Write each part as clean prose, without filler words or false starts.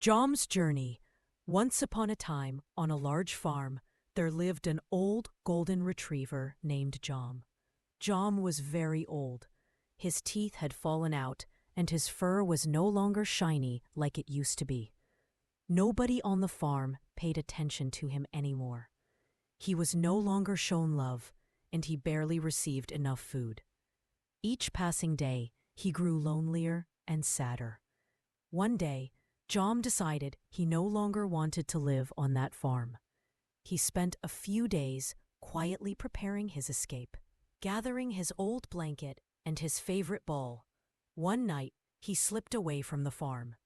Jom's journey. Once upon a time, on a large farm, there lived an old golden retriever named Jom. Jom was very old. His teeth had fallen out, and his fur was no longer shiny like it used to be. Nobody on the farm paid attention to him anymore. He was no longer shown love, and he barely received enough food. Each passing day, he grew lonelier and sadder. One day, Jom decided he no longer wanted to live on that farm. He spent a few days quietly preparing his escape, gathering his old blanket and his favorite ball. One night, he slipped away from the farm.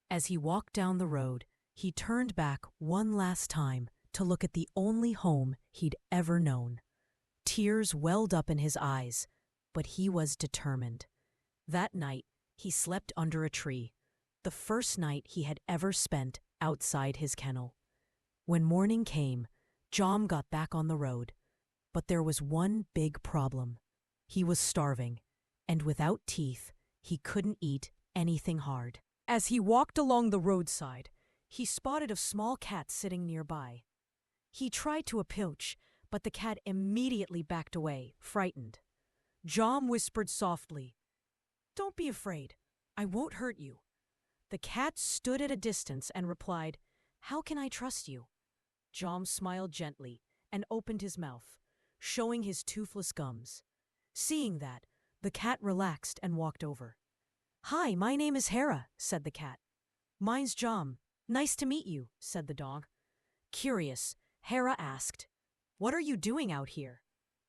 As he walked down the road, he turned back one last time to look at the only home he'd ever known. Tears welled up in his eyes, but he was determined. That night, he slept under a tree, the first night he had ever spent outside his kennel. When morning came, Jom got back on the road, but there was one big problem. He was starving, and without teeth, he couldn't eat anything hard. As he walked along the roadside, he spotted a small cat sitting nearby. He tried to approach, but the cat immediately backed away, frightened. Jom whispered softly, "Don't be afraid. I won't hurt you." The cat stood at a distance and replied, "How can I trust you?" Jom smiled gently and opened his mouth, showing his toothless gums. Seeing that, the cat relaxed and walked over. "Hi, my name is Hera," said the cat. "Mine's Jom. Nice to meet you," said the dog. Curious, Hera asked, "What are you doing out here?"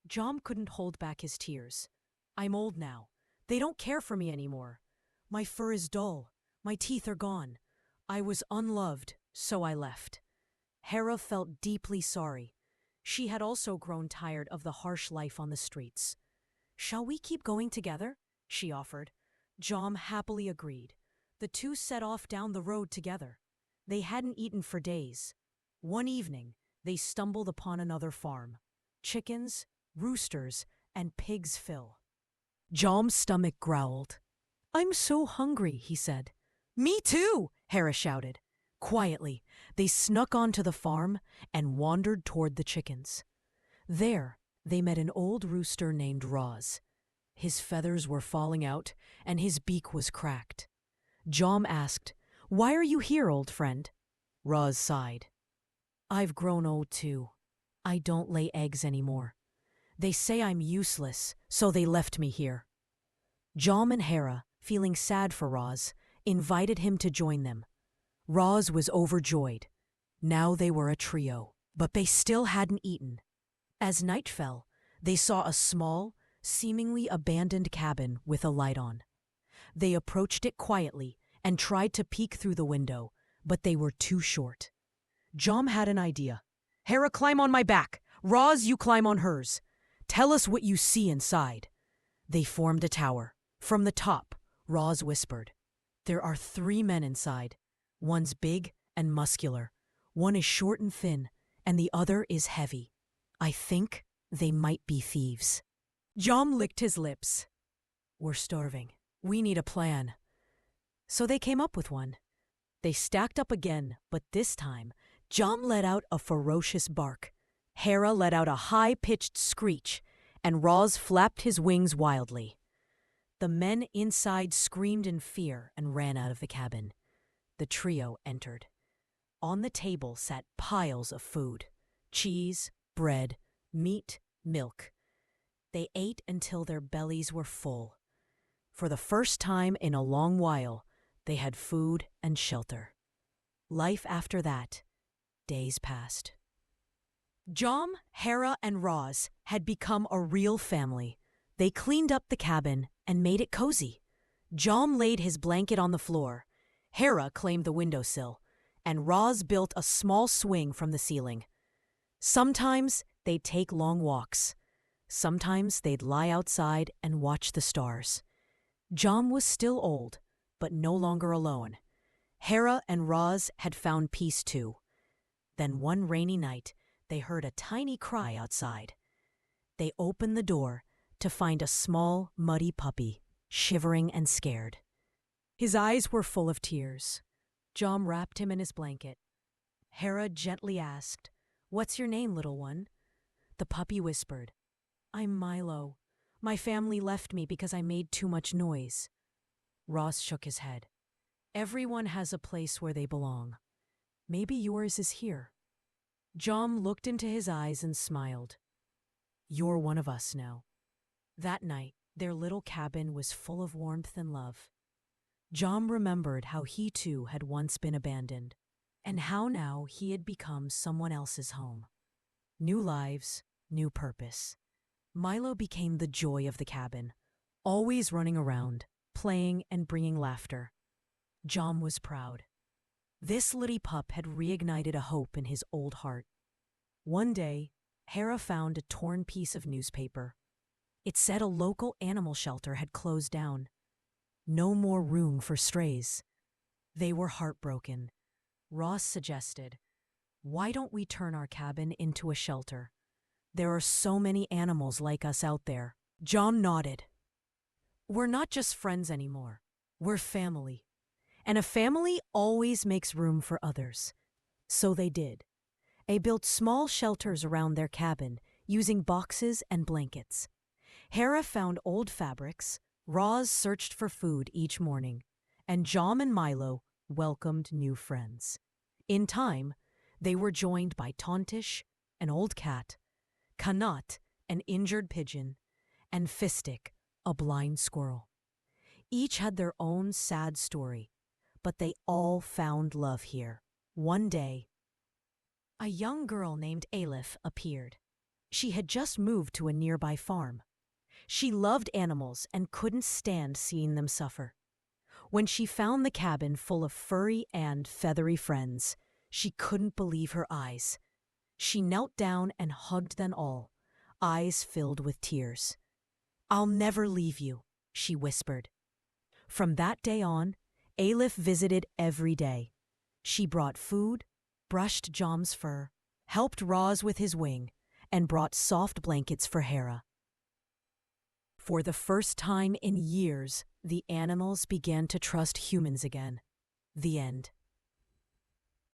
Jom couldn't hold back his tears. "I'm old now. They don't care for me anymore. My fur is dull. My teeth are gone. I was unloved, so I left." Hera felt deeply sorry. She had also grown tired of the harsh life on the streets. "Shall we keep going together?" she offered. Jom happily agreed. The two set off down the road together. They hadn't eaten for days. One evening, they stumbled upon another farm. Chickens, roosters, and pigs fill. Jom's stomach growled. "I'm so hungry," he said. "Me too," Hera shouted. Quietly, they snuck onto the farm and wandered toward the chickens. There, they met an old rooster named Roz. His feathers were falling out, and his beak was cracked. Jom asked, "Why are you here, old friend?" Roz sighed. "I've grown old too. I don't lay eggs anymore. They say I'm useless, so they left me here." Jom and Hera, feeling sad for Roz, invited him to join them. Roz was overjoyed. Now they were a trio, but they still hadn't eaten. As night fell, they saw a small, seemingly abandoned cabin with a light on. They approached it quietly and tried to peek through the window, but they were too short. Jom had an idea. "Hera, climb on my back. Roz, you climb on hers. Tell us what you see inside." They formed a tower. From the top, Roz whispered, "There are 3 men inside. One's big and muscular. One is short and thin, and the other is heavy. I think they might be thieves." Jom licked his lips. "We're starving. We need a plan." So they came up with one. They stacked up again, but this time, Jom let out a ferocious bark. Hera let out a high-pitched screech, and Roz flapped his wings wildly. The men inside screamed in fear and ran out of the cabin. The trio entered. On the table sat piles of food: cheese, bread, meat, milk. They ate until their bellies were full. For the first time in a long while, they had food and shelter. Life after that, days passed. Jom, Hera, and Roz had become a real family. They cleaned up the cabin and made it cozy. Jom laid his blanket on the floor. Hera claimed the windowsill, and Roz built a small swing from the ceiling. Sometimes they'd take long walks. Sometimes they'd lie outside and watch the stars. Jom was still old, but no longer alone. Hera and Roz had found peace too. Then one rainy night, they heard a tiny cry outside. They opened the door to find a small, muddy puppy, shivering and scared. His eyes were full of tears. Jom wrapped him in his blanket. Hera gently asked, "What's your name, little one?" The puppy whispered, "I'm Milo. My family left me because I made too much noise." Ross shook his head. "Everyone has a place where they belong. Maybe yours is here." Jom looked into his eyes and smiled. "You're one of us now." That night, their little cabin was full of warmth and love. Jom remembered how he too had once been abandoned, and how now he had become someone else's home. New lives, new purpose. Milo became the joy of the cabin, always running around, playing and bringing laughter. Jom was proud. This little pup had reignited a hope in his old heart. One day, Hera found a torn piece of newspaper. It said a local animal shelter had closed down. No more room for strays. They were heartbroken. Ross suggested, "Why don't we turn our cabin into a shelter? There are so many animals like us out there." Jom nodded. "We're not just friends anymore. We're family. And a family always makes room for others." So they did. They built small shelters around their cabin, using boxes and blankets. Hera found old fabrics, Roz searched for food each morning, and Jom and Milo welcomed new friends. In time, they were joined by Tontish, an old cat, Kanat, an injured pigeon, and Fistic, a blind squirrel. Each had their own sad story, but they all found love here. One day, a young girl named Elif appeared. She had just moved to a nearby farm. She loved animals and couldn't stand seeing them suffer. When she found the cabin full of furry and feathery friends, she couldn't believe her eyes. She knelt down and hugged them all, eyes filled with tears. "I'll never leave you," she whispered. From that day on, Elif visited every day. She brought food, brushed Jom's fur, helped Roz with his wing, and brought soft blankets for Hera. For the first time in years, the animals began to trust humans again. The end.